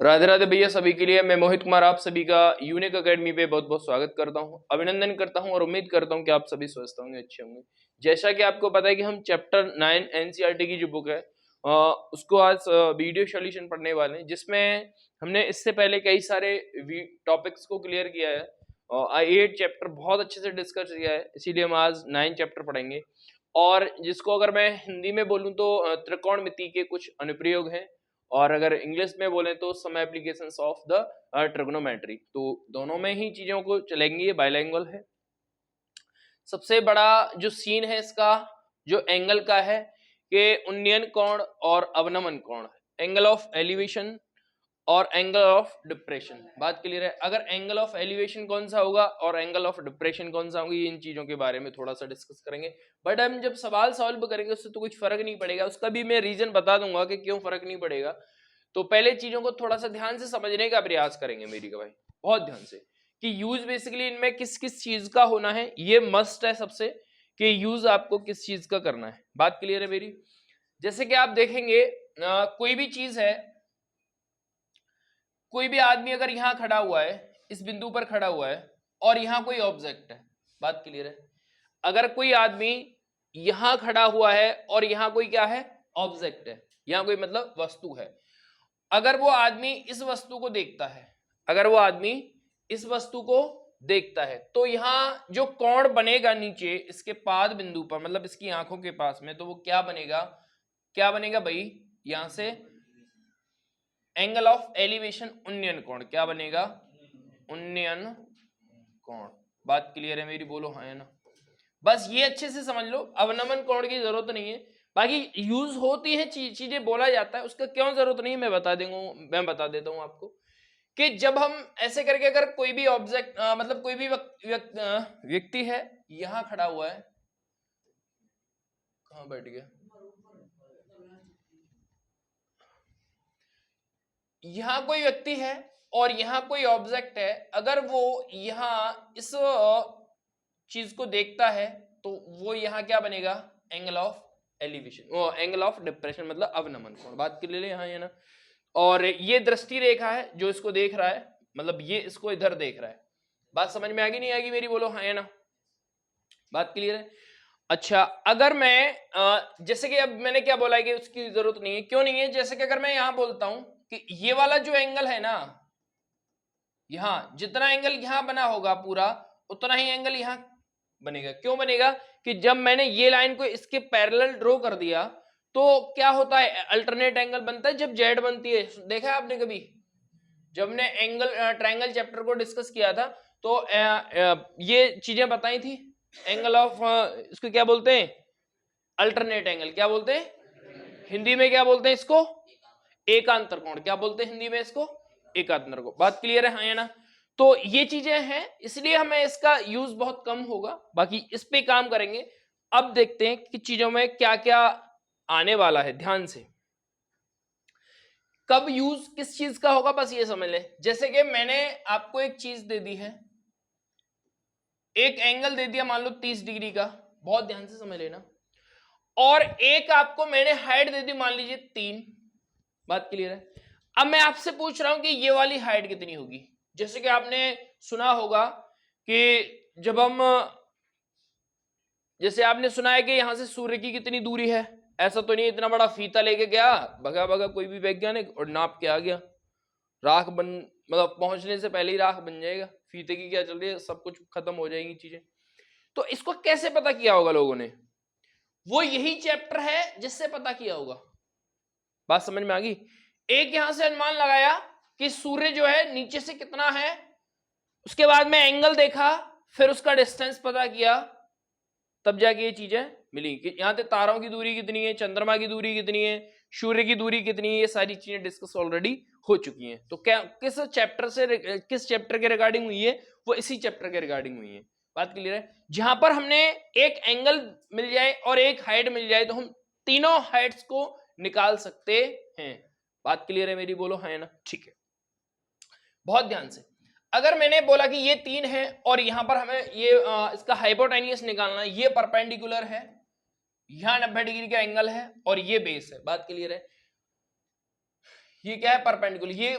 राधे राधे भैया सभी के लिए। मैं मोहित कुमार आप सभी का यूनिक एकेडमी पे बहुत बहुत स्वागत करता हूं, अभिनंदन करता हूं और उम्मीद करता हूं कि आप सभी स्वस्थ होंगे, अच्छे होंगे। जैसा कि आपको पता है कि हम चैप्टर 9 एनसीईआरटी की जो बुक है उसको आज वीडियो सॉल्यूशन पढ़ने वाले हैं, जिसमें हमने इससे पहले कई सारे टॉपिक्स को क्लियर किया है। 8 चैप्टर बहुत अच्छे से डिस्कस किया है, इसीलिए हम आज 9 चैप्टर पढ़ेंगे। और जिसको अगर मैं हिंदी में बोलूँ तो त्रिकोणमिति के कुछ अनुप्रयोग हैं, और अगर इंग्लिश में बोले तो some applications of the trigonometry. तो दोनों में ही चीजों को चलेंगे, ये बाइलिंगुअल है। सबसे बड़ा जो सीन है इसका, जो एंगल का है, कि उन्नयन कोण और अवनमन कोण, एंगल ऑफ एलिवेशन और एंगल ऑफ डिप्रेशन। बात क्लियर है? अगर एंगल ऑफ एलिवेशन कौन सा होगा और एंगल ऑफ डिप्रेशन कौन सा होगा, इन चीजों के बारे में थोड़ा सा डिस्कस करेंगे। बट हम जब सवाल सॉल्व करेंगे उससे तो कुछ फर्क नहीं पड़ेगा, उसका भी मैं रीजन बता दूंगा कि क्यों फर्क नहीं पड़ेगा। तो पहले चीजों को थोड़ा सा ध्यान से समझने का प्रयास करेंगे मेरी भाई, बहुत ध्यान से, कि यूज बेसिकली इनमें किस किस चीज का होना है, ये मस्ट है सबसे, कि यूज आपको किस चीज का करना है। बात क्लियर है मेरी? जैसे कि आप देखेंगे कोई भी चीज है, कोई भी आदमी अगर यहां खड़ा हुआ है, इस बिंदु पर खड़ा हुआ है, और यहां कोई ऑब्जेक्ट है। बात क्लियर है? अगर कोई आदमी यहां खड़ा हुआ है और यहां कोई क्या है, ऑब्जेक्ट है, यहां कोई मतलब वस्तु है, अगर वो आदमी इस वस्तु को देखता है, अगर वो आदमी इस वस्तु को देखता है, तो यहां जो कोण बनेगा नीचे इसके पाद बिंदु पर, मतलब इसकी आंखों के पास में, तो वो क्या बनेगा, क्या बनेगा भाई, यहां से एंगल ऑफ एलिवेशन, उन्नयन कोण, क्या बनेगा, उन्नयन कोण। बात क्लियर है मेरी? बोलो हाँ या ना। बस ये अच्छे से समझ लो, अवनमन कोण की जरूरत नहीं है, बाकी यूज होती है चीजें बोला जाता है, उसका क्यों जरूरत नहीं है मैं बता देता हूं आपको। कि जब हम ऐसे करके, अगर कोई भी ऑब्जेक्ट मतलब कोई भी व्यक्ति है, यहां खड़ा हुआ है, कहां बैठ गया, यहां कोई व्यक्ति है और यहां कोई ऑब्जेक्ट है, अगर वो यहां इस चीज को देखता है, तो वो यहां क्या बनेगा, एंगल ऑफ एलिवेशन, वो एंगल ऑफ डिप्रेशन, मतलब अवनमन कोण। बात के लिए यहां है ना। और ये दृष्टि रेखा है जो इसको देख रहा है, मतलब ये इसको इधर देख रहा है। बात समझ में आगी नहीं आगी मेरी? बोलो हाँ या ना। बात क्लियर है? अच्छा, अगर मैं जैसे कि अब मैंने क्या बोला है कि उसकी जरूरत नहीं है, क्यों नहीं है, जैसे कि अगर मैं यहां बोलता हूं कि ये वाला जो एंगल है ना, यहां जितना एंगल यहां बना होगा पूरा, उतना ही एंगल यहां बनेगा। क्यों बनेगा? कि जब मैंने ये लाइन को इसके पैरेलल ड्रॉ कर दिया, तो क्या होता है, अल्टरनेट एंगल बनता है जब जेड बनती है। देखा है आपने कभी? जब हमने एंगल ट्रायंगल चैप्टर को डिस्कस किया था, तो ये चीजें बताई थी। एंगल ऑफ इसको क्या बोलते हैं, अल्टरनेट एंगल। क्या बोलते हैं हिंदी में, क्या बोलते हैं इसको, एकांतर कोण। क्या बोलते हैं हिंदी में इसको, एकांतर कोण। बात क्लियर है हाँ या ना? तो ये चीजें हैं, इसलिए हमें इसका यूज बहुत कम होगा, बाकी इस पे काम करेंगे। अब देखते हैं कि चीजों में क्या क्या आने वाला है, ध्यान से। कब यूज किस चीज का होगा, बस ये समझ लें। जैसे कि मैंने आपको एक चीज दे दी है, एक एंगल दे दिया मान लो 30 डिग्री का, बहुत ध्यान से समझ लेना, और एक आपको मैंने हाइट दे दी मान लीजिए 3। बात क्लियर है? अब मैं आपसे पूछ रहा हूं कि ये वाली हाइट कितनी होगी। जैसे कि आपने सुना होगा कि जब हम, जैसे आपने सुना है कि यहां से सूर्य की कितनी दूरी है, ऐसा तो नहीं इतना बड़ा फीता लेके गया भगा भगा कोई भी वैज्ञानिक और नाप के आ गया, राख बन, मतलब पहुंचने से पहले ही राख बन जाएगा, फीते की क्या चल रही है, सब कुछ खत्म हो जाएगी चीजें। तो इसको कैसे पता किया होगा लोगों ने? वो यही चैप्टर है जिससे पता किया होगा। बात समझ में आ गई? एक यहां से अनुमान लगाया कि सूर्य जो है नीचे से कितना है, उसके बाद में एंगल देखा, फिर उसका डिस्टेंस पता किया, तब जाके ये चीजें मिली कि यहां से तारों की दूरी कितनी है, चंद्रमा की दूरी कितनी है, सूर्य की दूरी कितनी है, ये सारी चीजें डिस्कस ऑलरेडी हो चुकी हैं। तो क्या किस चैप्टर से, किस चैप्टर के रिगार्डिंग हुई है, वो इसी चैप्टर के रिगार्डिंग हुई है। बात क्लियर है? जहां पर हमने एक एंगल मिल जाए और एक हाइट मिल जाए, तो हम तीनों हाइट्स को निकाल सकते हैं। बात क्लियर है मेरी? बोलो हाँ ना। ठीक है, बहुत ध्यान से। अगर मैंने बोला कि ये 3 है और यहां पर हमें ये इसका हाइपोटेनियस निकालना है, ये परपेंडिकुलर है, यहां 90 डिग्री का एंगल है और ये बेस है। बात क्लियर है? ये क्या है, परपेंडिकुलर, ये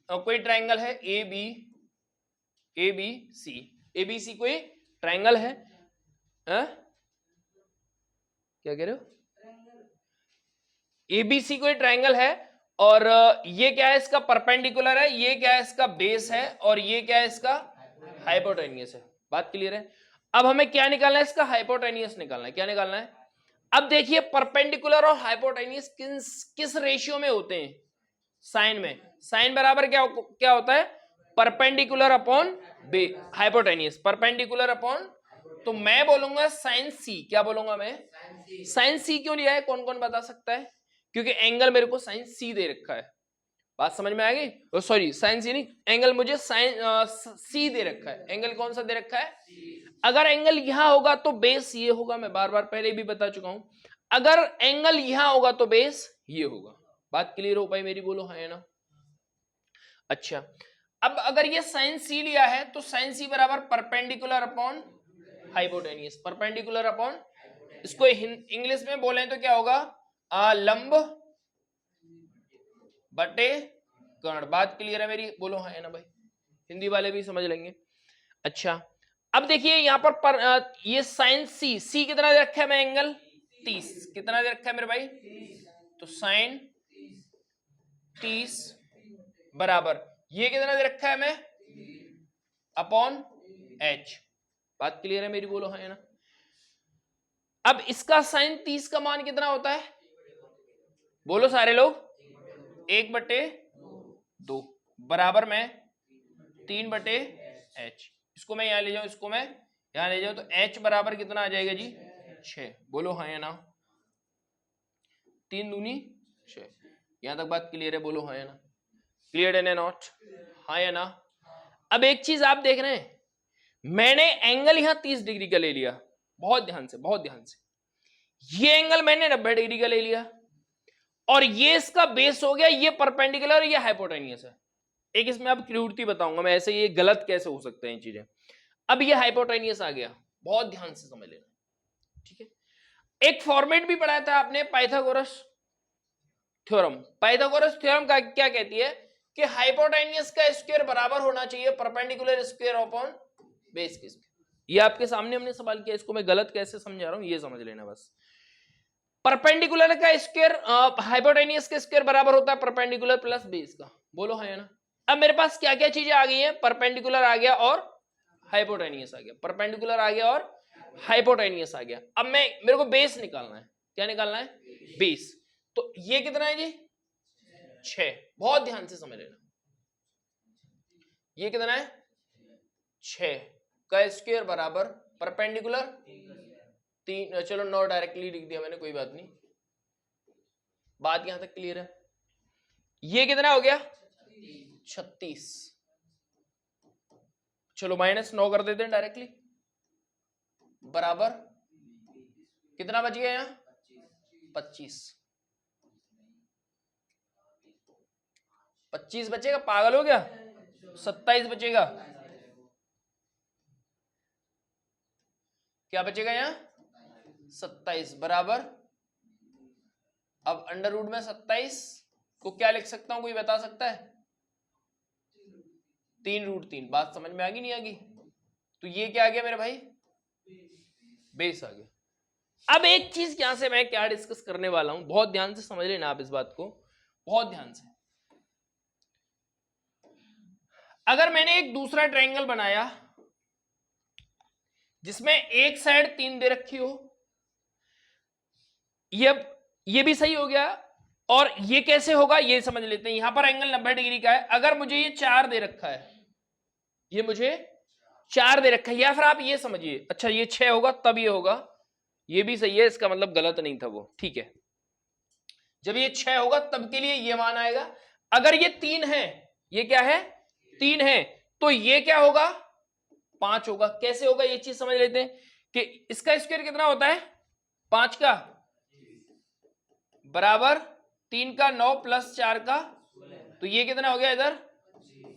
कोई ट्रायंगल है ए बी सी कोई ट्रायंगल है? क्या कह रहे हो? एबीसी कोई ट्रायंगल है और ये क्या है इसका परपेंडिकुलर है, ये क्या है इसका बेस है और ये क्या है इसका हाइपोटेनियस है। बात क्लियर है? अब हमें क्या निकालना है? इसका हाइपोटेनियस निकालना है। क्या निकालना है? अब देखिए परपेंडिकुलर और हाइपोटेनियस किस रेशियो में होते हैं? साइन में। साइन बराबर क्या होता है? Perpendicular upon hypotenuse, perpendicular upon, तो मैं बोलूंगा साइन सी। क्या बोलूंगा मैं? साइन सी। क्यों लिया है? कौन कौन बता सकता है? क्योंकि एंगल मेरे को साइन सी दे रखा है। बात समझ में आ गई? सॉरी, साइन सी नहीं, एंगल मुझे साइन सी दे रखा है। एंगल कौन सा दे रखा है? अगर एंगल यहां होगा तो बेस ये होगा, मैं बार बार पहले भी बता चुका हूं। अगर एंगल यहां होगा तो बेस ये होगा। बात क्लियर हो पाई मेरी? बोलो हाँ या ना। अच्छा, अब अगर ये साइन सी लिया है तो साइन सी बराबर perpendicular upon hypotenuse, perpendicular upon, इसको इंग्लिश में बोले तो क्या होगा? लंब बटे कर्ण। बात क्लियर है मेरी? बोलो हाँ है ना भाई, हिंदी वाले भी समझ लेंगे। अच्छा, अब देखिए यहां पर ये साइन सी कितना दे रखा है? मैं एंगल 30 कितना दे रखा है मेरे भाई? तो साइन 30 बराबर ये कितना दे रखा है? मैं अपॉन एच। बात क्लियर है मेरी? बोलो हाँ है ना। अब इसका साइन 30 का मान कितना होता है? बोलो सारे लोग। 1/2 बराबर में 3/h। इसको मैं यहां ले जाऊं, इसको मैं यहां ले जाऊं, तो h बराबर कितना आ जाएगा जी? 6। बोलो हाँ या ना। 3 दूनी 6। यहां तक बात क्लियर है? बोलो हाँ या ना। क्लियर है नॉट? हाँ या ना। अब एक चीज आप देख रहे हैं, मैंने एंगल यहां 30 डिग्री का ले लिया, बहुत ध्यान से, बहुत ध्यान से। ये एंगल मैंने 90 डिग्री का ले लिया और ये इसका बेस हो गया, ये परपेंडिकुलर, ये हाइपोटेनियस है। एक इसमें अब क्रूरती बताऊंगा मैं, ऐसे ये गलत कैसे हो सकते हैं चीजें। अब ये हाइपोटेनियस आ गया, बहुत ध्यान से समझ लेना, ठीक है। एक फॉर्मेट भी पढ़ाया था आपने, पाइथागोरस थ्योरम। पाइथागोरस थ्योरम का क्या कहती है कि हाइपोटेनियस का स्क्वायर बराबर होना चाहिए परपेंडिकुलर स्क्वायर अपॉन बेस के स्क्वायर। ये आपके सामने हमने सवाल किया, इसको मैं गलत कैसे समझा रहा हूं ये समझ लेना बस। परपेंडिकुलर का स्क्वायर हाइपोटेनियस के स्क्वायर बराबर होता है परपेंडिकुलर प्लस बेस का। बोलो है ना। अब मेरे पास क्या क्या चीजें आ गई हैं? परपेंडिकुलर आ गया और हाइपोटेनियस आ गया, परपेंडिकुलर आ गया और हाइपोटेनियस आ गया। अब मेरे को बेस निकालना है। क्या निकालना है? बेस। तो ये कितना है जी? 6। बहुत ध्यान से समझ लेना, ये कितना है? 6 का स्क्वायर बराबर परपेंडिकुलर 3, चलो 9 डायरेक्टली लिख दिया मैंने, कोई बात नहीं। बात यहां तक क्लियर है? ये कितना हो गया? 36। चलो -9 कर देते हैं डायरेक्टली, बराबर कितना बच गया यहां? 25। 25 बचेगा? पागल हो गया? 27 बचेगा। क्या बचेगा यहां? 27 बराबर, अब अंडर रूट में 27 को क्या लिख सकता हूं, कोई बता सकता है? 3√3। बात समझ में आ गई नहीं आ गई? तो ये क्या आ गया मेरे भाई? बेस आ गया। अब एक चीज यहां से मैं क्या डिस्कस करने वाला हूं, बहुत ध्यान से समझ लेना आप इस बात को, बहुत ध्यान से। अगर मैंने एक दूसरा ट्रायंगल बनाया जिसमें एक साइड 3 दे रखी हो, ये भी सही हो गया, और ये कैसे होगा ये समझ लेते हैं। यहां पर एंगल 90 डिग्री का है, अगर मुझे ये 4 दे रखा है, ये मुझे 4 दे रखा है, या फिर आप ये समझिए, अच्छा ये 6 होगा तब ये होगा, ये भी सही है, इसका मतलब गलत नहीं था वो, ठीक है। जब ये 6 होगा तब के लिए ये मान आएगा। अगर ये 3 है, ये क्या है? 3 है, तो ये क्या होगा? 5 होगा। कैसे होगा ये चीज समझ लेते हैं कि इसका स्क्वायर कितना होता है? 5 का बराबर 3 का 9 प्लस 4 का, तो ये कितना हो गया इधर?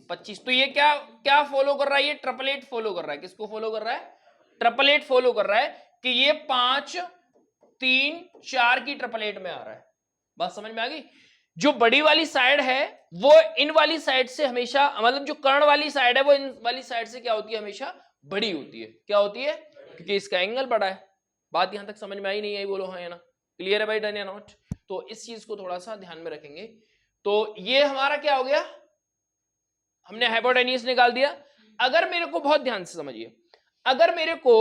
25। तो ये क्या क्या फॉलो कर रहा है? ये ट्रिपलेट फॉलो कर रहा है। किसको फॉलो कर रहा है? ट्रिपलेट फॉलो कर रहा है कि ये 5 3 4 की ट्रिपलेट में आ रहा है। बात समझ में आ गई? जो बड़ी वाली साइड है वो इन वाली साइड से हमेशा, मतलब जो कर्ण वाली साइड है वो इन वाली साइड से क्या होती है, हमेशा बड़ी होती है। क्या होती है? क्योंकि इसका एंगल बड़ा है। बात यहां तक समझ में आई नहीं आई? बोलो हाँ या ना। क्लियर है भाई? डन या नॉट? तो इस चीज को थोड़ा सा ध्यान में रखेंगे। तो ये हमारा क्या हो गया, हमने हाइपोटेन्यूज निकाल दिया। अगर मेरे को, बहुत ध्यान से समझिए, अगर मेरे को,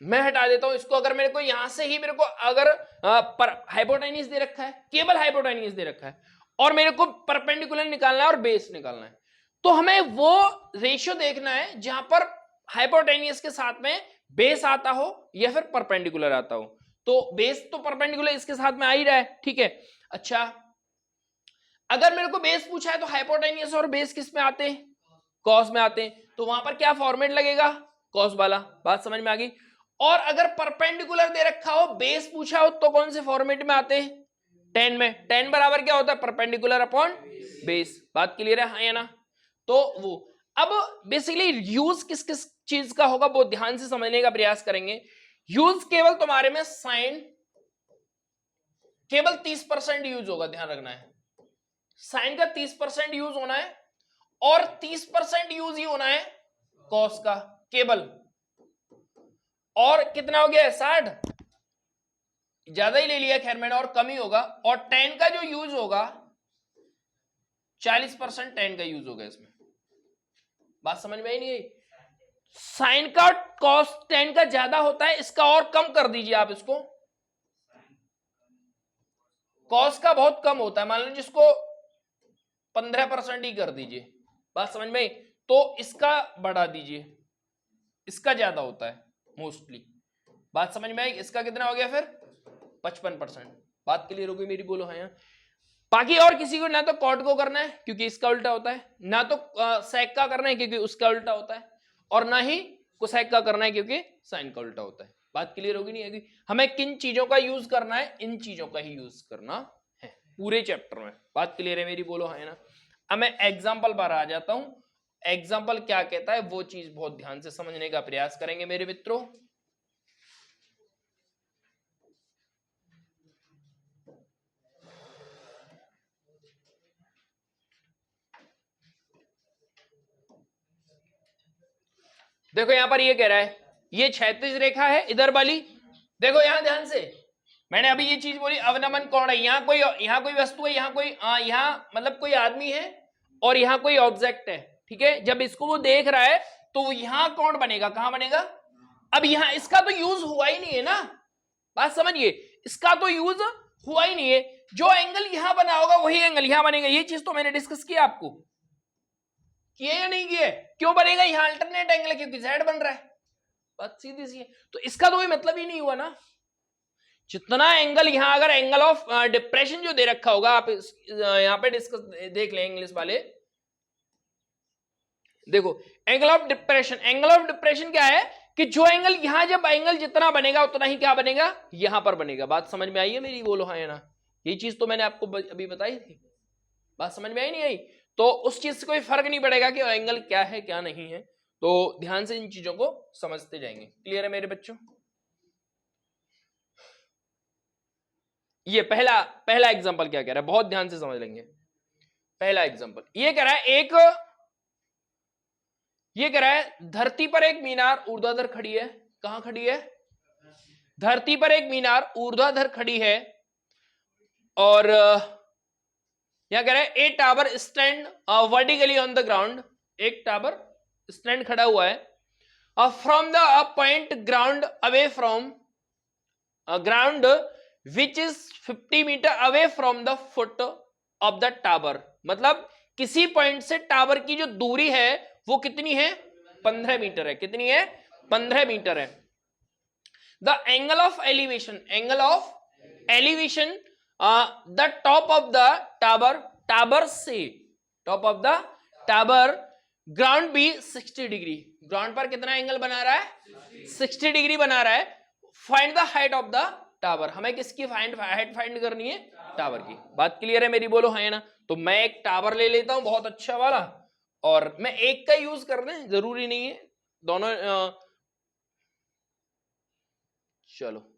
मैं हटा देता हूं इसको, अगर मेरे को यहां से ही मेरे को अगर हाइपोटेन्यूज दे रखा है, केवल हाइपोटेन्यूज दे रखा है, और मेरे को परपेंडिकुलर निकालना है और बेस निकालना है, तो हमें वो रेशियो देखना है जहां पर हाइपोटेन्यूज के साथ में बेस आता हो या फिर परपेंडिकुलर आता हो। तो बेस तो परपेंडिकुलर इसके साथ में आ ही रहा है, ठीक है। अच्छा, अगर मेरे को बेस पूछा है तो हाइपोटेन्यूज और बेस किस में आते हैं? कॉस में आते हैं। तो वहां पर क्या फॉर्मेट लगेगा? कॉस वाला। बात समझ में आ गई? और अगर परपेंडिकुलर दे रखा हो, बेस पूछा हो, तो कौन से फॉर्मेट में आते हैं? टेन में। टेन बराबर क्या होता है? Perpendicular upon base. बात क्लियर है हाँ या ना? तो वो अब बेसिकली यूज किस किस चीज का होगा वो ध्यान से समझने का प्रयास करेंगे। यूज केवल तुम्हारे में साइन केवल 30% यूज होगा, ध्यान रखना है। साइन का 30% यूज होना है और 30% यूज ही होना है कॉस का केवल। और कितना हो गया? 60। ज्यादा ही ले लिया खैर मैंने, और कम ही होगा। और टेन का जो यूज होगा 40% टेन का यूज होगा इसमें। बात समझ में आई नहीं आई? साइन का कॉस टेन का ज्यादा होता है, इसका और कम कर दीजिए आप इसको। कॉस का बहुत कम होता है, मान लो जिसको 15% ही कर दीजिए। बात समझ में आई? तो इसका बढ़ा दीजिए, इसका ज्यादा होता है मोस्टली। बात समझ में आई? इसका कितना हो गया फिर? 55%। बात क्लियर हो गई मेरी? बोलो हाँ। बाकी और किसी को ना तो कॉट को करना है क्योंकि इसका उल्टा होता है, ना तो सेक का करना है क्योंकि उसका उल्टा होता है, और ना ही कोसेक का करना है क्योंकि साइन का उल्टा होता है। बात क्लियर होगी नहीं होगी? हमें किन चीजों का यूज करना है? इन चीजों का ही यूज करना है पूरे चैप्टर में। बात क्लियर है मेरी? बोलो है ना? अब मैं एग्जाम्पल पर आ जाता हूं। एग्जाम्पल क्या कहता है वो चीज बहुत ध्यान से समझने का प्रयास करेंगे मेरे मित्रों। देखो यहां पर ये कह रहा है, ये क्षैतिज रेखा है इधर वाली। देखो यहां ध्यान से, मैंने अभी ये चीज बोली, अवनमन कोण है। यहाँ कोई वस्तु है, यहाँ कोई यहाँ मतलब कोई आदमी है, और यहाँ कोई ऑब्जेक्ट है, ठीक है। जब इसको वो देख रहा है तो यहाँ कोण बनेगा। कहां बनेगा? अब यहाँ इसका तो यूज हुआ ही नहीं है ना। बात समझिए, इसका तो यूज हुआ ही नहीं है। जो एंगल यहां बना होगा वही एंगल यहां बनेगा। ये चीज तो मैंने डिस्कस किया आपको, किए या नहीं किए? क्यों बनेगा? यहाँ अल्टरनेट एंगल है क्योंकि जेड बन रहा है। बात सीधी सी है। तो इसका तो कोई मतलब ही नहीं हुआ ना। जितना एंगल यहां, अगर एंगल ऑफ डिप्रेशन जो दे रखा होगा, आप यहां पे डिस्कस देख लें इंग्लिश वाले। देखो angle of depression, angle of depression क्या है कि जो एंगल यहां, जब एंगल जितना बनेगा उतना ही क्या बनेगा? यहां पर बनेगा। बात समझ में आई है मेरी? बोलो हाँ या ना? ये चीज तो मैंने आपको अभी बताई थी। बात समझ में आई नहीं आई? तो उस चीज से कोई फर्क नहीं पड़ेगा कि एंगल क्या है क्या नहीं है। तो ध्यान से इन चीजों को समझते जाएंगे। क्लियर है मेरे बच्चों? ये पहला एग्जांपल क्या कह रहा है, बहुत ध्यान से समझ लेंगे। पहला एग्जांपल ये कह रहा है, ये कह रहा है धरती पर एक मीनार ऊर्ध्वाधर खड़ी है। कहां खड़ी है? धरती पर एक मीनार ऊर्ध्वाधर खड़ी है, और यहां कह रहा है a tower stand vertically on the ground. एक टावर स्टैंड खड़ा हुआ है from the point ground away from ground which is 50 metre away from the foot of the tower. मतलब किसी पॉइंट से टावर की जो दूरी है वो कितनी है? 15 मीटर है। कितनी है? 15 मीटर है। The angle of elevation, angle of elevation the top of the tower, tower से, top of the tower ground भी 60 डिग्री। ग्राउंड पर कितना एंगल बना रहा है? 60 डिग्री बना रहा है। Find the height of the tower. हमें किसकी हाइट फाइंड करनी है? टावर की। बात क्लियर है मेरी? बोलो हाँ ना? तो मैं एक टावर ले लेता हूं बहुत अच्छा वाला, और मैं एक का यूज कर रहे, जरूरी नहीं है दोनों। चलो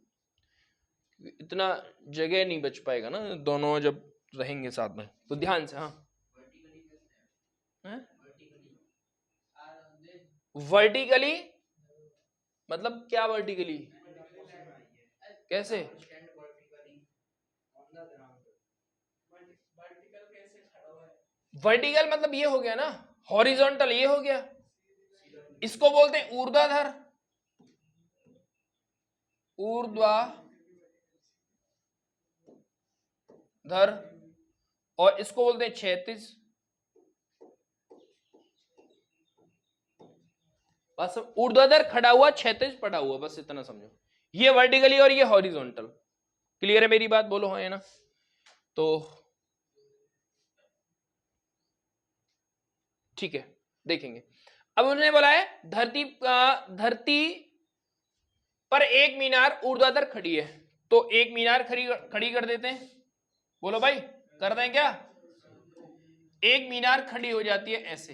इतना जगह नहीं बच पाएगा ना दोनों जब रहेंगे साथ में, तो ध्यान से। हाँ, वर्टिकली मतलब क्या? वर्टिकली कैसे? वर्टिकल मतलब ये हो गया ना, हॉरिजॉन्टल ये हो गया, इसको बोलते हैं ऊर्ध्वाधर, ऊर्ध्वाधर, और इसको बोलते हैं क्षैतिज। बस ऊर्ध्वाधर खड़ा हुआ, क्षैतिज पड़ा हुआ, बस इतना समझो। ये वर्टिकली और ये हॉरिजॉन्टल। क्लियर है मेरी बात? बोलो हाँ, है ना? तो ठीक है, देखेंगे। अब उन्होंने बोला है धरती पर एक मीनार ऊर्ध्वाधर खड़ी है, तो एक मीनार खड़ी कर देते हैं। बोलो भाई, कर दें क्या? एक मीनार खड़ी हो जाती है ऐसे।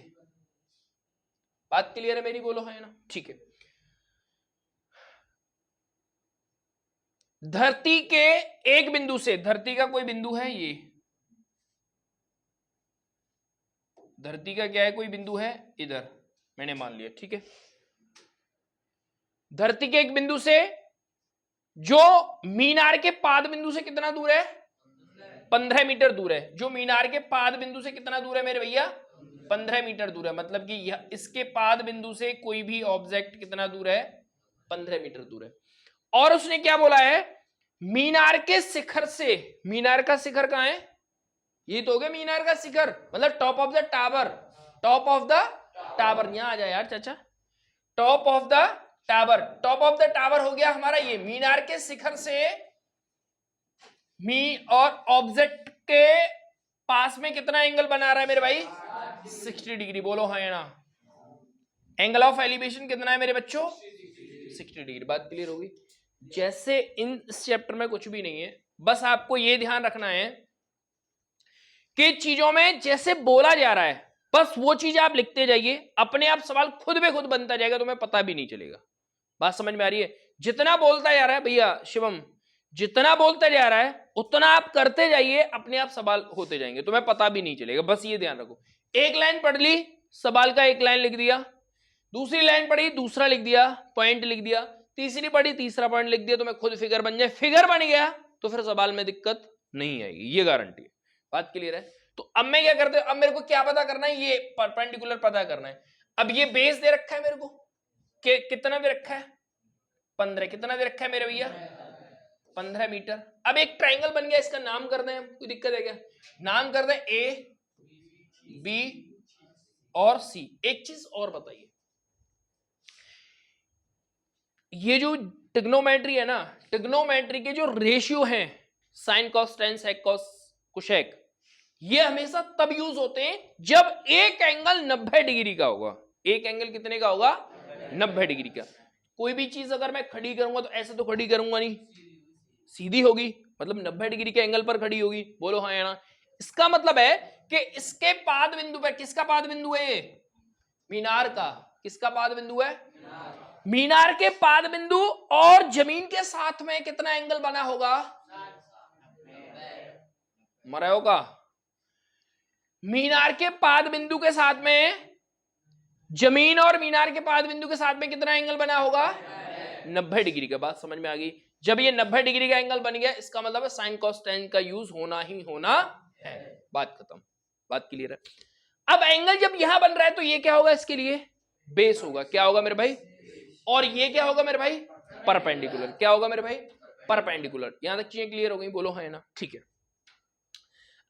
बात क्लियर है मेरी? बोलो है ना? ठीक है। धरती के एक बिंदु से, धरती का कोई बिंदु है, ये धरती का क्या है, कोई बिंदु है इधर, मैंने मान लिया, ठीक है। धरती के एक बिंदु से जो मीनार के पाद बिंदु से कितना दूर है? 15 मीटर दूर है। जो मीनार के पाद बिंदु से कितना दूर है मेरे भैया? 15 मीटर दूर है। मतलब कि इसके पाद बिंदु से कोई भी ऑब्जेक्ट कितना दूर है? 15 मीटर दूर है। और उसने क्या बोला है? मीनार के शिखर से, मीनार का शिखर कहां है? ये तो हो गया मीनार का शिखर, मतलब top of the tower. Top of the tower, यहां आ जाए यार चाचा। Top of the tower, top of the tower हो गया हमारा ये। मीनार के शिखर से और ऑब्जेक्ट के पास में कितना एंगल बना रहा है मेरे भाई? 60 डिग्री। बोलो हाँ या ना? एंगल ऑफ एलिवेशन कितना है मेरे बच्चों? 60 डिग्री। बात क्लियर होगी? जैसे इस चैप्टर में कुछ भी नहीं है, बस आपको यह ध्यान रखना है कि चीजों में जैसे बोला जा रहा है बस वो चीज आप लिखते जाइए, अपने आप सवाल खुद में खुद बनता जाएगा, तुम्हें पता भी नहीं चलेगा। बात समझ में आ रही है? जितना बोलता जा रहा है भैया शिवम, जितना बोलता जा रहा है उतना आप करते जाइए, अपने आप सवाल होते जाएंगे, तुम्हें पता भी नहीं चलेगा। बस ये ध्यान रखो। एक लाइन पढ़ ली, सवाल का एक लाइन लिख दिया, दूसरी लाइन पढ़ी, दूसरा लिख दिया, पॉइंट लिख दिया, तीसरी पढ़ी, तीसरा पॉइंट लिख दिया, तुम्हें खुद फिगर बन जाए। फिगर बन गया तो फिर सवाल में दिक्कत नहीं आएगी, ये गारंटी है। बात क्लियर है? तो अब मैं क्या करते, अब मेरे को क्या पता करना है? ये परपेंडिकुलर पता करना है। अब ये बेस दे रखा है मेरे को, कितना दे रखा है? 15। कितना दे रखा है मेरे भैया? 15 मीटर। अब एक ट्राइंगल बन गया, इसका नाम कर दें, कोई दिक्कत है क्या? नाम कर दें ए, बी और सी। एक चीज और बताइए, ये जो ट्रिग्नोमेट्री है ना, ट्रिग्नोमेट्री के जो रेशियो हैं, sine cos tan sec cos cosec, ये हमेशा तब यूज होते हैं जब एक एंगल 90 डिग्री का होगा। एक एंगल कितने का होगा? 90 डिग्री का। कोई भी चीज अगर मैं खड़ी करूंगा तो ऐसे तो खड़ी करूंगा नहीं, सीधी होगी, मतलब 90 डिग्री के एंगल पर खड़ी होगी। बोलो हाँ या ना? इसका मतलब है कि इसके पाद बिंदु पर, किसका पाद बिंदु है? मीनार का। किसका पाद बिंदु है? मीनार के पाद बिंदु और जमीन के साथ में कितना एंगल बना होगा? मरा होगा। मीनार के पाद बिंदु के साथ में, जमीन और मीनार के पाद बिंदु के साथ में कितना एंगल बना होगा? 90 डिग्री का। बात समझ में आ गई? जब ये 90 डिग्री का एंगल बन गया, इसका मतलब है साइन कॉस टेन का यूज होना ही होना है। बात खत्म। बात क्लियर है? अब एंगल जब यहां बन रहा है तो ये क्या होगा? इसके लिए बेस होगा। क्या होगा मेरे भाई? और ये क्या होगा मेरे भाई? परपेंडिकुलर। क्या होगा मेरे भाई? परपेंडिकुलर। यहां तक चीजें क्लियर हो गई? बोलो है ना? ठीक है।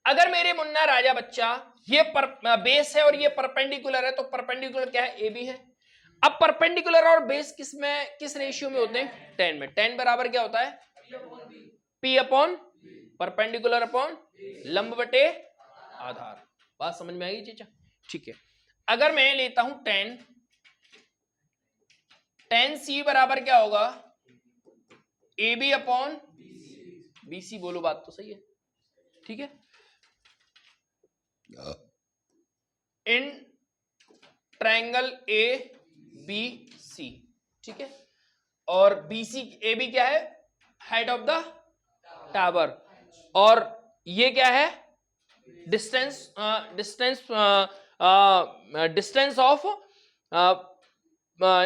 अगर मेरे मुन्ना राजा बच्चा ये बेस है और ये परपेंडिकुलर है, तो परपेंडिकुलर क्या है? ए बी है। अब परपेंडिकुलर और बेस किस में, किस रेशियो में होते हैं? 10 में। 10 बराबर क्या होता है? P अपॉन परपेंडिकुलर अपॉन लंब बटे आधार। बात समझ में आएगी चीचा? ठीक है। अगर मैं लेता हूं 10, 10C बराबर क्या होगा? AB upon BC। बोलो बात तो सही है? ठीक है। In triangle A B C, ठीक है। और BC, AB क्या है? Height of the tower. और ये क्या है? डिस्टेंस डिस्टेंस डिस्टेंस ऑफ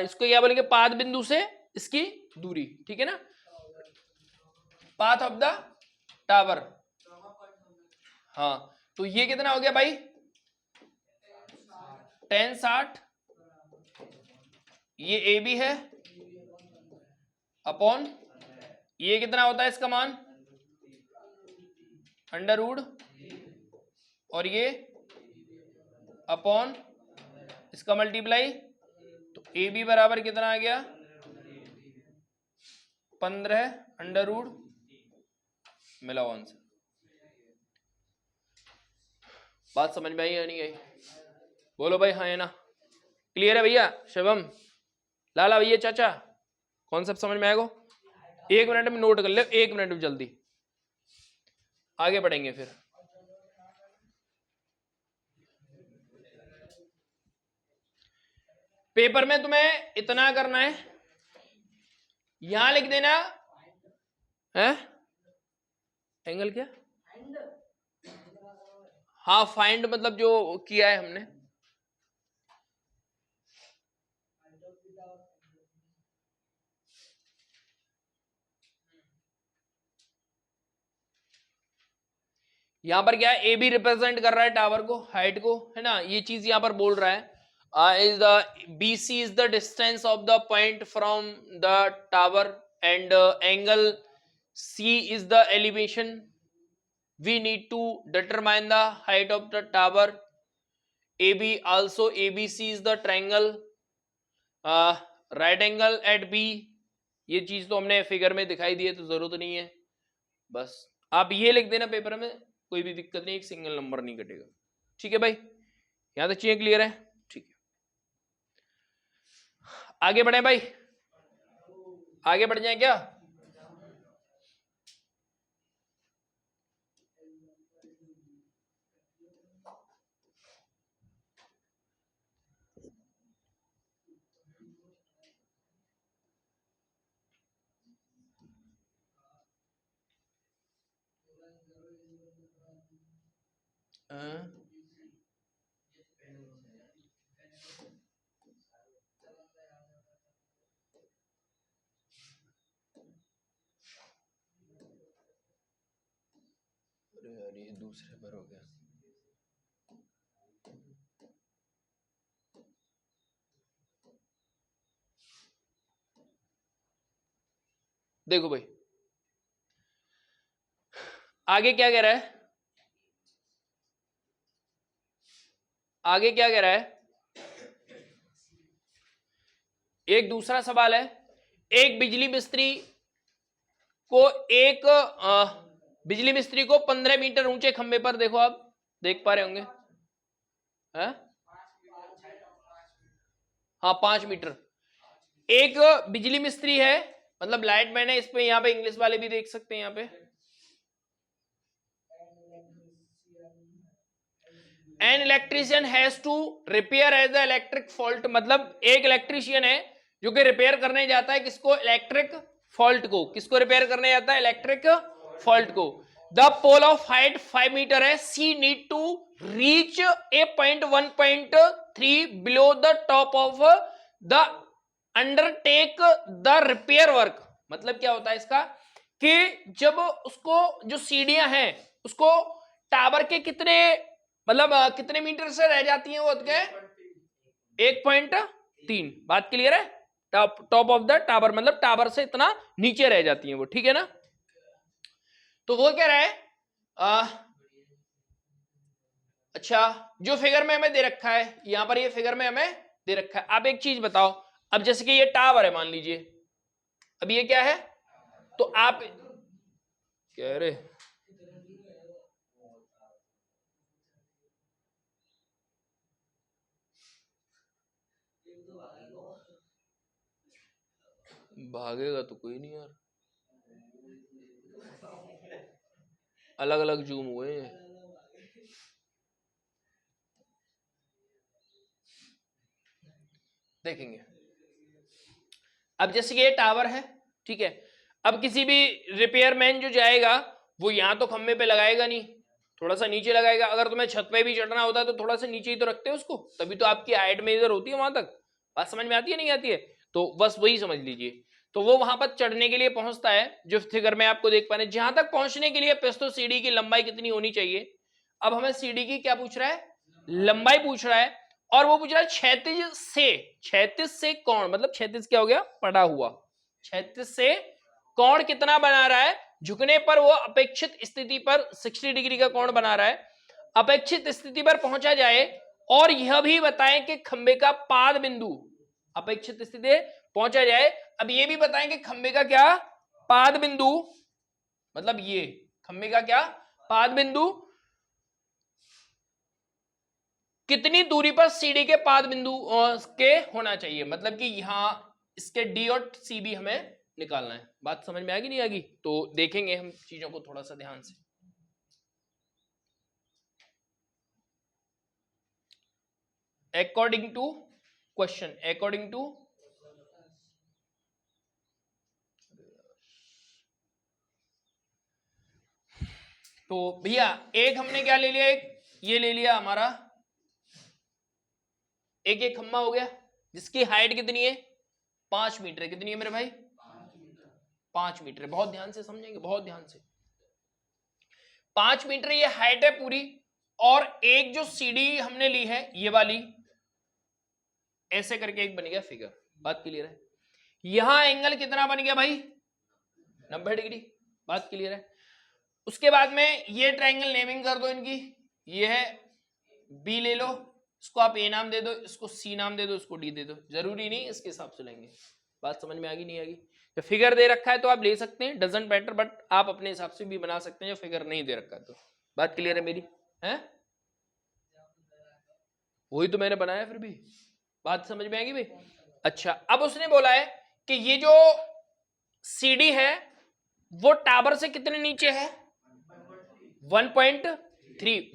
इसको क्या बोलेंगे, पाद बिंदु से इसकी दूरी, ठीक है ना, पाथ ऑफ द टावर। हाँ, तो ये कितना हो गया भाई, 1060, ये ए बी है, अपॉन ये कितना होता है इसका मान, अंडर रूट, और ये अपॉन इसका मल्टीप्लाई, तो ए बी बराबर कितना आ गया, 15 अंडर रूट, मिला आंसर। बात समझ में आई या नहीं आई, बोलो भाई हाँ है ना, क्लियर है भैया, शिवम, लाला भैया, चाचा, कॉन्सेप्ट समझ में आएगा? 1 मिनट में नोट कर ले, 1 मिनट में, जल्दी आगे बढ़ेंगे। फिर पेपर में तुम्हें इतना करना है, यहां लिख देना है एंगल क्या, हाँ फाइंड, मतलब जो किया है हमने, यहां पर क्या है, ए बी रिप्रेजेंट कर रहा है टावर को, हाइट को, है ना, ये चीज यहां पर बोल रहा है, is the BC is the distance of the point from the tower and angle C is the elevation, we need to determine the height of the tower, AB also ABC is the triangle, right angle at B, ये चीज तो हमने figure में दिखाई दी है तो जरूरत नहीं है, बस आप ये लिख देना पेपर में, कोई भी दिक्कत नहीं, एक सिंगल नंबर नहीं कटेगा, ठीक है भाई, यहां तक चीजें क्लियर है, ठीक है, आगे बढ़े भाई, आगे बढ़ जाए क्या, अरे यार ये दूसरे पर हो गया, देखो भाई आगे क्या कह रहा है, आगे क्या कह रहा है, एक दूसरा सवाल है, एक बिजली मिस्त्री को बिजली मिस्त्री को 15 मीटर ऊंचे खंबे पर, देखो आप देख पा रहे होंगे, है? हाँ 5 मीटर, एक बिजली मिस्त्री है, मतलब लाइट मैन है, इस पे यहाँ पे इंग्लिश वाले भी देख सकते हैं, यहाँ पे an electrician has to repair as the electric fault, मतलब एक इलेक्ट्रिशियन है जो कि रिपेयर करने जाता है किसको, इलेक्ट्रिक फॉल्ट को, किसको रिपेयर करने जाता है, इलेक्ट्रिक फॉल्ट को, the pole of height 5 metre है, she need to reach a point 1.3 below the top of the undertake the repair work, मतलब क्या होता है इसका, कि जब उसको जो सीढ़ियां हैं उसको टावर के कितने, मतलब कितने मीटर से रह जाती हैं वो, 1.3, बात क्लियर है, टॉप ऑफ द टावर, मतलब टावर से इतना नीचे रह जाती हैं वो, ठीक है ना, तो वो कह रहा है अच्छा जो फिगर में हमें दे रखा है, यहां पर ये फिगर में हमें दे रखा है, आप एक चीज बताओ, अब जैसे कि ये टावर है मान लीजिए, अब ये क्या है, तो आप कह रहे भागेगा तो कोई नहीं यार, अलग अलग जूम हुए हैं, देखेंगे, अब जैसे कि ये टावर है, ठीक है, अब किसी भी रिपेयरमैन जो जाएगा वो यहां तो खंबे पे लगाएगा नहीं, थोड़ा सा नीचे लगाएगा। अगर तुम्हें छत पे भी चढ़ना होता है तो थोड़ा सा नीचे ही तो रखते हो उसको, तभी तो आपकी हाइट मेजर होती है वहां तक। बात समझ में आती है नहीं आती है? तो बस वही समझ लीजिए। तो वो वहां पर चढ़ने के लिए पहुंचता है, जो फिगर में आपको देख पा रहे हैं। जहां तक पहुंचने के लिए तो सीढ़ी की लंबाई कितनी होनी चाहिए। अब हमें सीढ़ी की क्या पूछ रहा है, लंबाई पूछ रहा है। और वो पूछ रहा है क्षैतिज से कोण, मतलब क्षैतिज क्या हो गया, पड़ा हुआ। क्षैतिज से कोण कितना बना रहा है, झुकने पर वो अपेक्षित स्थिति पर 60 डिग्री का कोण बना रहा है। अपेक्षित स्थिति पर पहुंचा जाए और यह भी बताएं कि खंबे का पाद बिंदु, अपेक्षित स्थिति पहुंचा जाए। अब ये भी बताएं कि खंबे का क्या पाद बिंदु, मतलब ये खंबे का क्या पाद बिंदु कितनी दूरी पर सीढ़ी के पाद बिंदु के होना चाहिए। मतलब कि यहां इसके डी और सी भी हमें निकालना है। बात समझ में आएगी नहीं आएगी? तो देखेंगे हम चीजों को थोड़ा सा ध्यान से। According to question, according to तो भैया एक हमने क्या ले लिया, एक ये ले लिया हमारा, एक खंबा हो गया जिसकी हाइट कितनी है 5 मीटर है। कितनी है मेरे भाई 5 मीटर है। बहुत ध्यान से समझेंगे, बहुत ध्यान से। 5 मीटर ये हाइट है पूरी। और एक जो सीढ़ी हमने ली है ये वाली, ऐसे करके एक बन गया फिगर। बात क्लियर है? यहां एंगल कितना बन गया भाई 90 डिग्री। बात क्लियर है? उसके बाद में ये ट्रायंगल नेमिंग कर दो इनकी, ये है बी ले लो, इसको आप ए नाम दे दो, इसको सी नाम दे दो, इसको डी दे दो। जरूरी नहीं इसके हिसाब से लेंगे। बात समझ में आ गई नहीं आ गई? तो फिगर दे रखा है तो आप ले सकते हैं, डजंट मैटर, बट आप अपने हिसाब से भी बना सकते हैं जो फिगर नहीं दे रखा है तो। बात क्लियर है मेरी? है वही तो मैंने बनाया फिर भी। बात समझ में आएगी भाई? अच्छा, अब उसने बोला है कि ये जो सीडी है वो टावर से कितने नीचे है 1.3।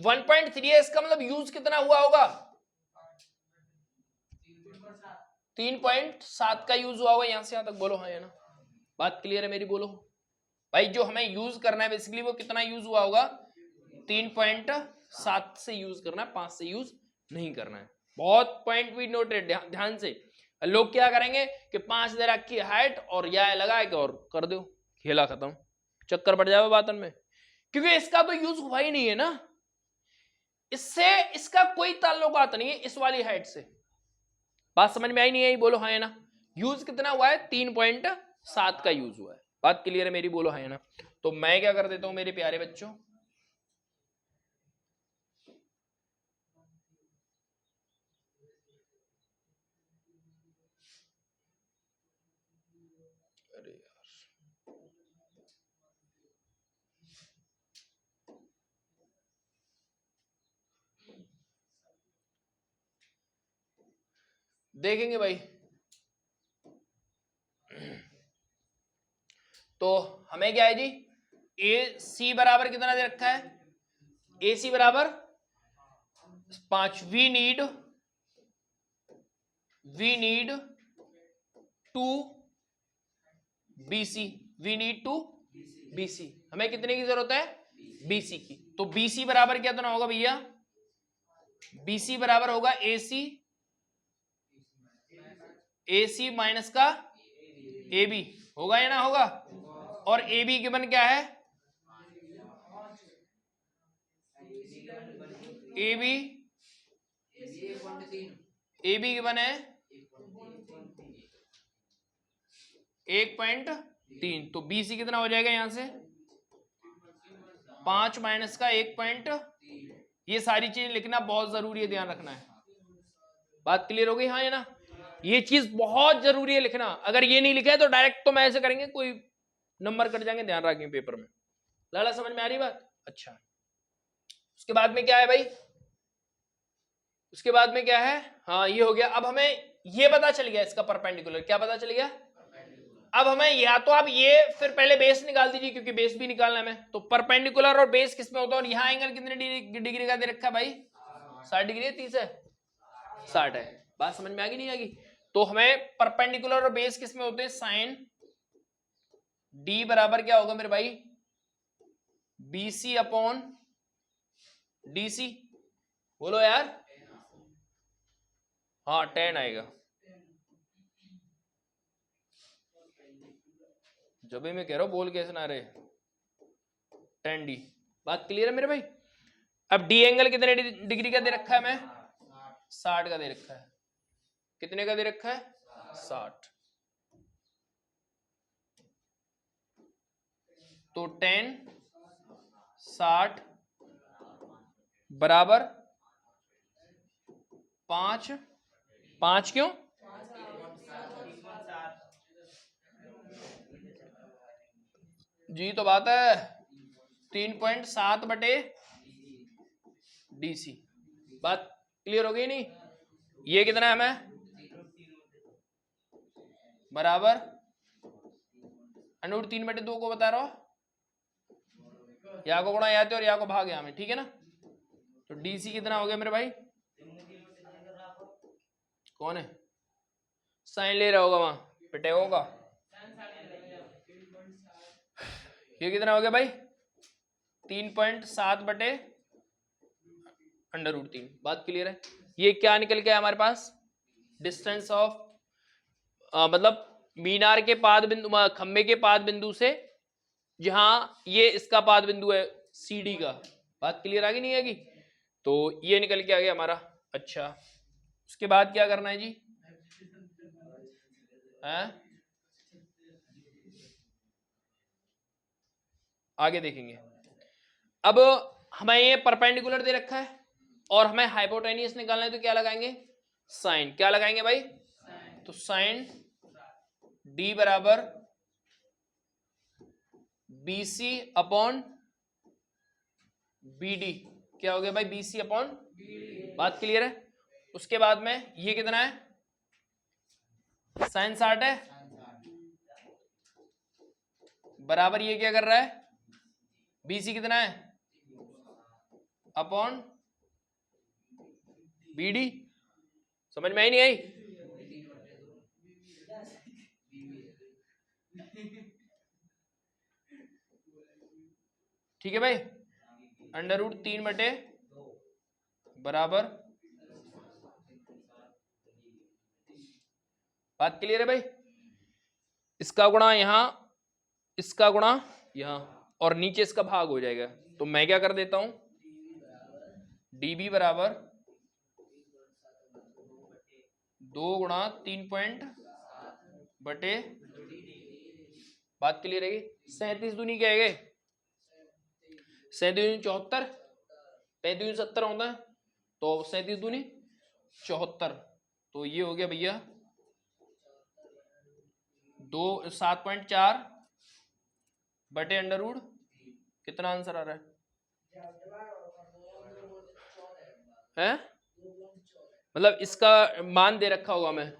1.3 है, इसका मतलब यूज कितना हुआ होगा 3.7 का यूज हुआ होगा यहां से यहां तक। बोलो हाँ या ना? बात क्लियर है मेरी? बोलो भाई, जो हमें यूज करना है बेसिकली वो कितना यूज हुआ होगा 3.7 से यूज करना है, 5 से यूज नहीं करना है। बहुत पॉइंट भी नोटेड ध्यान से। लोग क्या करेंगे कि 5 दे रखी हाइट और या लगा के और कर दो, खेला खत्म, चक्कर पड़ जाए बातन में, क्योंकि इसका तो यूज हुआ ही नहीं है ना, इससे इसका कोई ताल्लुकात नहीं है इस वाली हाइट से। बात समझ में आई नहीं आई? बोलो हाँ या ना? यूज कितना हुआ है 3.7 का यूज हुआ है। बात क्लियर है मेरी? बोलो हाँ या ना? तो मैं क्या कर देता हूं मेरे प्यारे बच्चों, अरे यार देखेंगे भाई। तो हमें क्या है जी, ए सी बराबर कितना दे रखा है, ए सी बराबर 5। We need to BC, we need to BC. हमें कितने की जरूरत है बीसी की। तो बीसी बराबर क्या तो ना होगा भैया, बीसी बराबर होगा एसी माइनस का ए बी, होगा या ना होगा? और ए बी गिवन क्या है, ए बी गिवन है 1.3। तो बीसी कितना हो जाएगा यहां से 5 माइनस का 1. ये सारी चीजें लिखना बहुत जरूरी है, ध्यान रखना है। बात क्लियर हो गई हाँ या ना? ये चीज बहुत जरूरी है लिखना। अगर ये नहीं लिखा है तो डायरेक्ट तो मैं ऐसे करेंगे कोई नंबर कट जाएंगे, ध्यान रखेंगे पेपर में। लाला समझ में आ रही बात? अच्छा, उसके बाद में क्या है भाई, उसके बाद में क्या है, हाँ ये हो गया। अब हमें ये पता चल गया इसका परपेंडिकुलर, क्या पता चल गया। अब हमें या तो आप ये फिर पहले बेस निकाल दीजिए, क्योंकि बेस भी निकालना है हमें। तो परपेंडिकुलर और बेस किसमें होता है, और यहाँ एंगल कितने डिग्री का दे रखा है भाई 60 डिग्री है, 30 है 60 है। बात समझ में आ गई नहीं आएगी? तो हमें परपेंडिकुलर और बेस किसमें होते हैं, साइन डी बराबर क्या होगा मेरे भाई BC अपॉन DC बोलो यार। हाँ 10 आएगा। जब भी मैं कह रहा हूँ बोल कैसे ना रहे। 10D। बात क्लियर है मेरे भाई। अब D एंगल कितने डिग्री का दे रखा है मैं? 60 का दे रखा है। कितने का दे रखा है? 60। तो 10 60 बराबर 5। 5 क्यों? जी तो बात है 3.7 बटे DC। बात क्लियर हो गई नहीं? ये कितना है मैं बराबर √3 बटे 2 को बता रहा हूं, यहाँ को गुणा यहाँ और यहाँ को भाग यहाँ में, ठीक है ना। तो DC कितना हो गया मेरे भाई? कौन है साइन ले रहा होगा वहां पिटे होगा? ये कितना हो गया भाई? 3.7 बटे √3। बात क्लियर है? ये क्या निकल के आया हमारे पास? डिस्टेंस ऑफ मतलब मीनार के पाद बिंदु, खंबे के पाद बिंदु से जहां ये इसका पाद बिंदु है CD का। बात क्लियर आ गई नहीं आएगी? तो ये निकल के आ गया हमारा। अच्छा उसके बाद क्या करना है जी? आगे देखेंगे। अब हमें ये परपेंडिकुलर दे रखा है और हमें हाइपोटेनियस निकालना है, तो क्या लगाएंगे? साइन। क्या लगाएंगे भाई? तो साइन D बराबर BC अपॉन BD। क्या हो गया भाई? BC upon BD। बात क्लियर है? उसके बाद में ये कितना है? साइन 60 है बराबर ये क्या कर रहा है? BC कितना है? Upon BD। समझ में आई नहीं आई? ठीक है भाई। √3 बटे बराबर। बात क्लियर है भाई? इसका गुणा यहां, इसका गुणा यहां और नीचे इसका भाग हो जाएगा। तो मैं क्या कर देता हूं? DB बराबर 2 गुणा 3 पॉइंट बटे। बात क्लियर है? 37 दूनी क्या है? 37 74, 35 70 होता है, तो 37 दूनी 74। तो ये हो गया भैया 7.4 बटे √ कितना आंसर आ रहा है? मतलब इसका मान दे रखा होगा मैं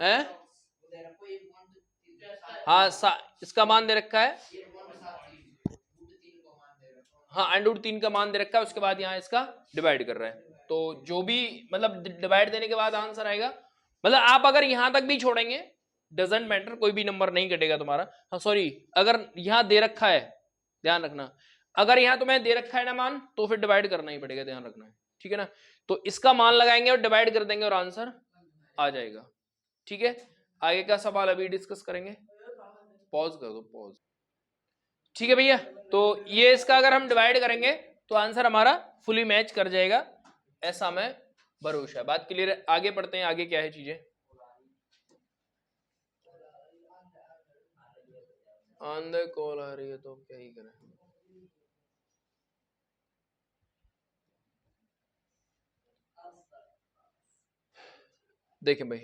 है? हाँ इसका मान दे रखा है। हाँ √3 का मान दे रखा है। उसके बाद यहाँ इसका डिवाइड कर रहा है। तो जो भी मतलब डिवाइड देने के बाद आंसर आएगा, मतलब आप अगर यहां तक भी छोड़ेंगे डजेंट मैटर, कोई भी नंबर नहीं कटेगा तुम्हारा। हाँ सॉरी, अगर यहाँ दे रखा है, ध्यान रखना, अगर यहाँ तुम्हें दे रखा है ना मान, तो फिर डिवाइड करना ही पड़ेगा, ध्यान रखना है, ठीक है ना। तो इसका मान लगाएंगे और डिवाइड कर देंगे और आंसर आ जाएगा। ठीक है, आगे का सवाल अभी डिस्कस करेंगे। पॉज कर दो, पॉज। ठीक है भैया, तो ये इसका अगर हम डिवाइड करेंगे तो आंसर हमारा फुली मैच कर जाएगा, ऐसा हमें भरोसा है। बात क्लियर है? आगे पढ़ते हैं, आगे क्या है चीजें। अंदर कॉल आ रही है तो क्या ही करें। देखें भाई,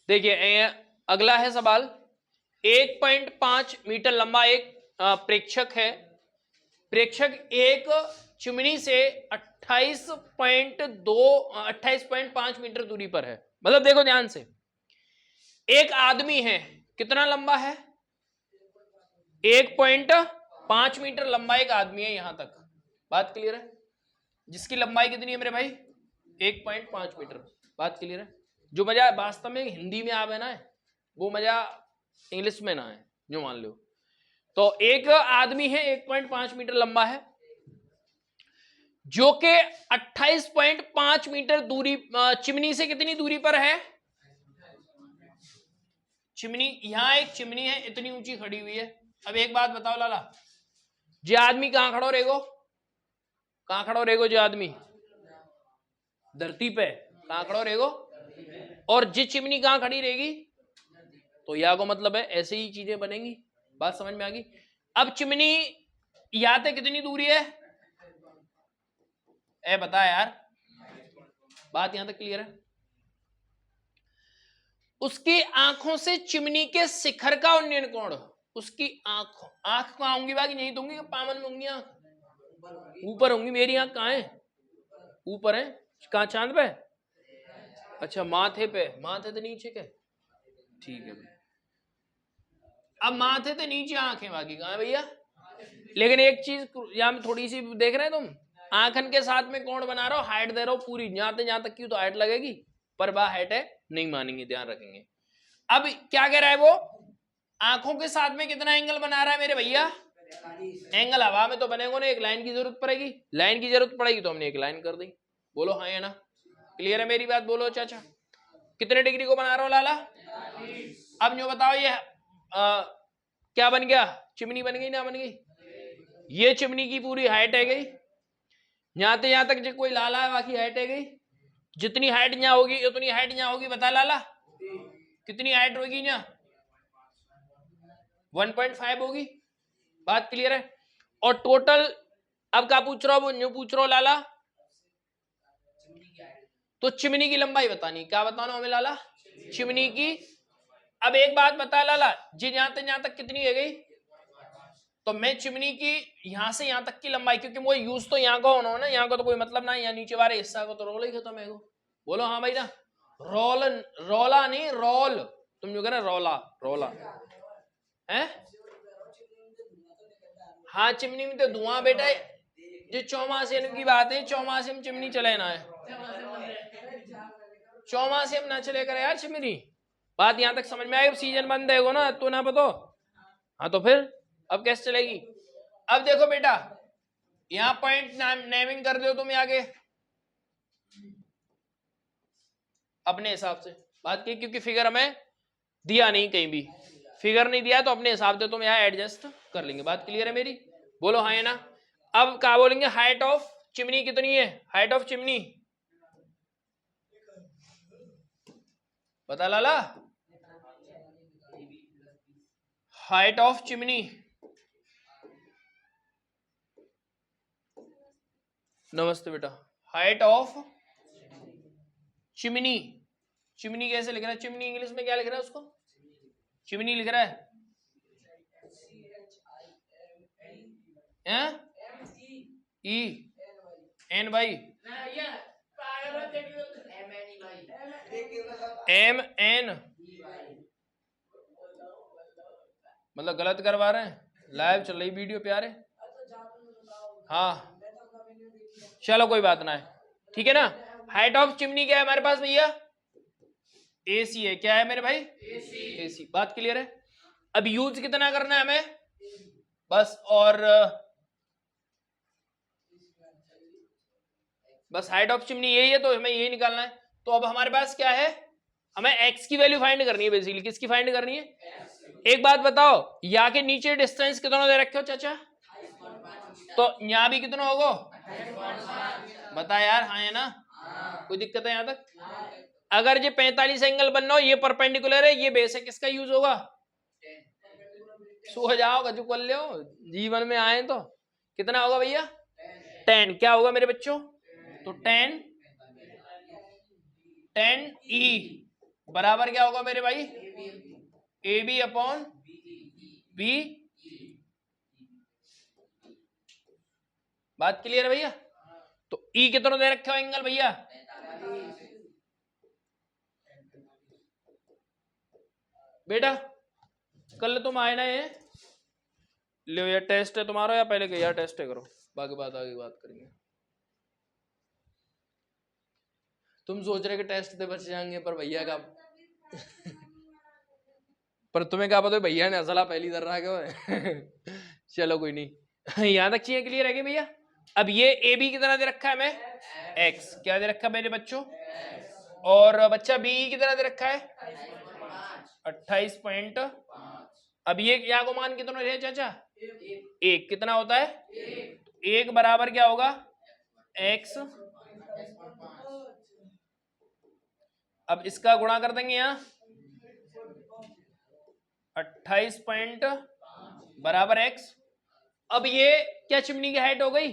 देखिए अगला है सवाल। 1.5 मीटर लंबा एक प्रेक्षक है। प्रेक्षक एक चिमनी से 28.5 मीटर दूरी पर है। मतलब देखो ध्यान से, एक आदमी है, कितना लंबा है? 1.5 मीटर लंबा एक आदमी है यहां तक। बात क्लियर है? जिसकी लंबाई कितनी है मेरे भाई 1.5 मीटर। बात क्लियर है। जो मजा वास्तव में हिंदी में आवे ना वो मजा इंग्लिश में ना है, जो मान लो। तो एक आदमी है 1.5 मीटर लंबा है, जो कि 28.5 मीटर दूरी चिमनी से कितनी दूरी पर है। चिमनी, यहां एक चिमनी है इतनी ऊंची खड़ी हुई है। अब एक बात बताओ लाला, जे आदमी कहां खड़ो रहेगो, कहां खड़ो रहेगो जो आदमी धरती पे कहां खड़ो रहेगो, और जे चिमनी कहां खड़ी रहेगी, तो या को मतलब है ऐसे ही चीजें बनेंगी। बात समझ में आ गई। अब चिमनी यहां तक कितनी दूरी है, ए बता यार, बात यहां तक क्लियर है। उसकी आंखों से चिमनी के शिखर का उन्नयन कोण, उसकी आंख, आंख कहां होंगी बाकी यही तो होंगी, पावन में होंगी आंख, ऊपर होंगी। मेरी आंख कहां है, ऊपर है। कहां, चांद पे, अच्छा माथे पे, माथे तो नीचे के, ठीक है। अब माथे तो नीचे आंख है, बाकी कहां है भैया। लेकिन एक चीज यहां थोड़ी सी देख रहे हैं तुम, आंखन के साथ में कौन बना रहे हो, हाइट दे रहे हो पूरी, जहां तक की तो हाइट लगेगी, पर वह हाइट है नहीं मानेंगे, ध्यान रखेंगे। अब क्या कह रहा है वो, आंखों के साथ में कितना एंगल बना रहा है मेरे भैया, एंगल हवा में तो बनेगा ना, एक लाइन की जरूरत पड़ेगी, लाइन की जरूरत पड़ेगी तो हमने एक लाइन कर दी। बोलो हाँ या ना, क्लियर है मेरी बात, बोलो चाचा। कितने डिग्री को बना रहा हो लाला। अब जो बताओ ये क्या बन गया, चिमनी बन गई ना बन गई। ये चिमनी की पूरी हाइट है गई, यहां तक जो कोई लाला है बाकी हाइट है गई। जितनी हाइट यहाँ होगी उतनी हाइट यहाँ होगी, बता लाला कितनी हाइट होगी यहाँ, 1.5 होगी। बात क्लियर है। और टोटल अब क्या पूछ रहा हो, न्यू पूछ रहा हो लाला, तो चिमनी की लंबाई बतानी, क्या बताना हमें लाला, चिमनी की। अब एक बात बता लाला जी, यहां तक कितनी है गई, तो मैं चिमनी की यहां से यहां तक की लंबाई, क्योंकि वो यूज तो यहाँ को होना, यहाँ को तो कोई मतलब ना, यहाँ नीचे वाले हिस्सा को तो रोल ही खत्म है। बोलो हाँ भाई ना, रोल, रोला नहीं रोल, तुम जो कह रहे रोला, रोला है। हाँ चिमनी में तो धुआं बेटा, जो चौमासे की बात है, चौमासे में चिमनी चले ना है, चौमासे में ना चले करे यार चिमनी। बात यहां तक समझ में आई। सीजन बंद है ना तो ना बताओ, हाँ तो फिर अब कैसे चलेगी। अब देखो बेटा, यहां पॉइंट नेमिंग कर दो तुम आगे अपने हिसाब से। बात की क्योंकि फिगर हमें दिया नहीं, कहीं भी फिगर नहीं दिया, तो अपने हिसाब से तुम यहाँ एडजस्ट कर लेंगे। बात क्लियर है मेरी, बोलो हाँ है ना। अब क्या बोलेंगे, हाइट ऑफ चिमनी कितनी है, हाइट ऑफ चिमनी बता लाला, हाइट ऑफ चिमनी, नमस्ते बेटा, हाइट ऑफ चिमनी, चिमनी कैसे लिख रहा है, चिमनी इंग्लिश में क्या लिख रहा है उसको, चिमनी लिख रहा है ई एन भाई, एम एन, मतलब गलत करवा रहे हैं, लाइव चल रही वीडियो प्यारे। हाँ चलो कोई बात ना है, ठीक है ना। हाइट ऑफ चिमनी क्या है हमारे पास भैया, एसी है, क्या है मेरे भाई, एसी। बात क्लियर है। अब यूज कितना करना है हमें बस, और बस हाइट ऑफ चिमनी यही है तो हमें यही निकालना है। तो अब हमारे पास क्या है, हमें एक्स की वैल्यू फाइंड करनी है, बेसिकली किसकी फाइंड करनी है। एक बात बताओ, यहाँ के नीचे डिस्टेंस कितना दे रखे हो चाचा, तो यहाँ भी कितना होगा बता यार, हाँ है ना, कोई दिक्कत है यहाँ तक। अगर ये 45 एंगल बनना हो, ये परपेंडिकुलर है, ये बेस है, किसका यूज होगा, सो जाओ जो कर लो, जीवन में आए तो कितना होगा भैया 10, क्या होगा मेरे बच्चों, तो 10 ई बराबर क्या होगा मेरे भाई, ए बी अपॉन बी। बात क्लियर है भैया। तो ई कितना दे रखे हो एंगल भैया, बेटा कल तुम आए ना, ये लो ये टेस्ट है तुम्हारा, या पहले यार टेस्ट है करो, बाकी बात आगे बात करेंगे। तुम सोच रहे कि टेस्ट से बच जाएंगे, पर भैया का पर तुम्हें क्या पता भैया ने असला पहली दर रहा क्यों चलो कोई नहीं यहाँ तक चीजें क्लियर है कि भैया। अब ये ए बी कितना दे रखा है हमें एक्स, क्या दे रखा है मेरे बच्चों, और बच्चा बी कितना दे रखा है 28 अब ये यहाँ को मान कितना रहे चाचा, एक कितना होता है एक बराबर क्या होगा एक्स, अब इसका गुणा कर देंगे यहाँ 28 बराबर एक्स। अब ये क्या चिमनी की हाइट हो गई,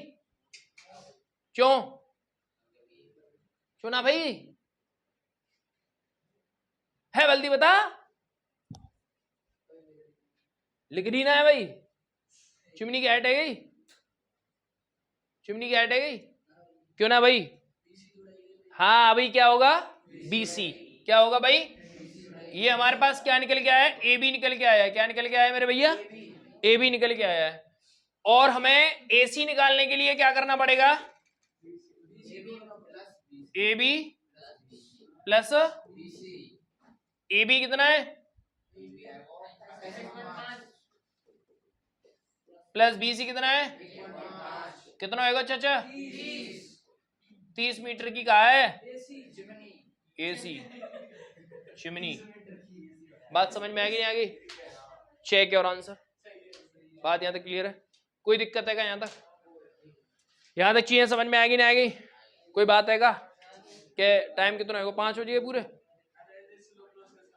क्यों चुना भाई है, जल्दी बता, लिख दी ना है भाई, चिमनी की हाइट है गई, चिमनी की हाइट है गई, क्यों ना भाई, हाँ अभी क्या होगा BC, क्या होगा भाई, ये हमारे पास क्या निकल के आया है AB निकल के आया है, क्या निकल के आया है मेरे भैया AB निकल के आया है। और हमें AC निकालने के लिए क्या करना पड़ेगा, AB प्लस AB कितना है प्लस BC कितना है, कितना होगा चाचा 30 मीटर की कहा है AC चिमनी। बात समझ में आ गई, आ गई, चेक और आंसर, बात यहाँ तक क्लियर है, कोई दिक्कत है क्या यहाँ तक, यहाँ तक चीजें समझ में आ गई, नहीं आ गई, कोई बात है क्या, कि टाइम कितना होगा 5 बजे पूरे,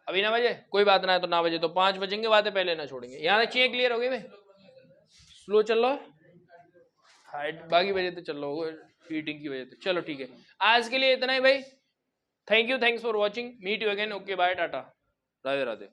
अभी ना बजे, कोई बात ना है तो ना बजे तो 5 बजेंगे, बातें पहले ना छोड़ेंगे, यहाँ तक चीजें क्लियर हो गई भाई, स्लो चल लो हाइट बाकी वजह तो चल लो हीटिंग की वजह से, चलो ठीक है आज के लिए इतना ही भाई, thank you, thanks for watching, meet you again, okay bye ta-ta, Radhe Radhe.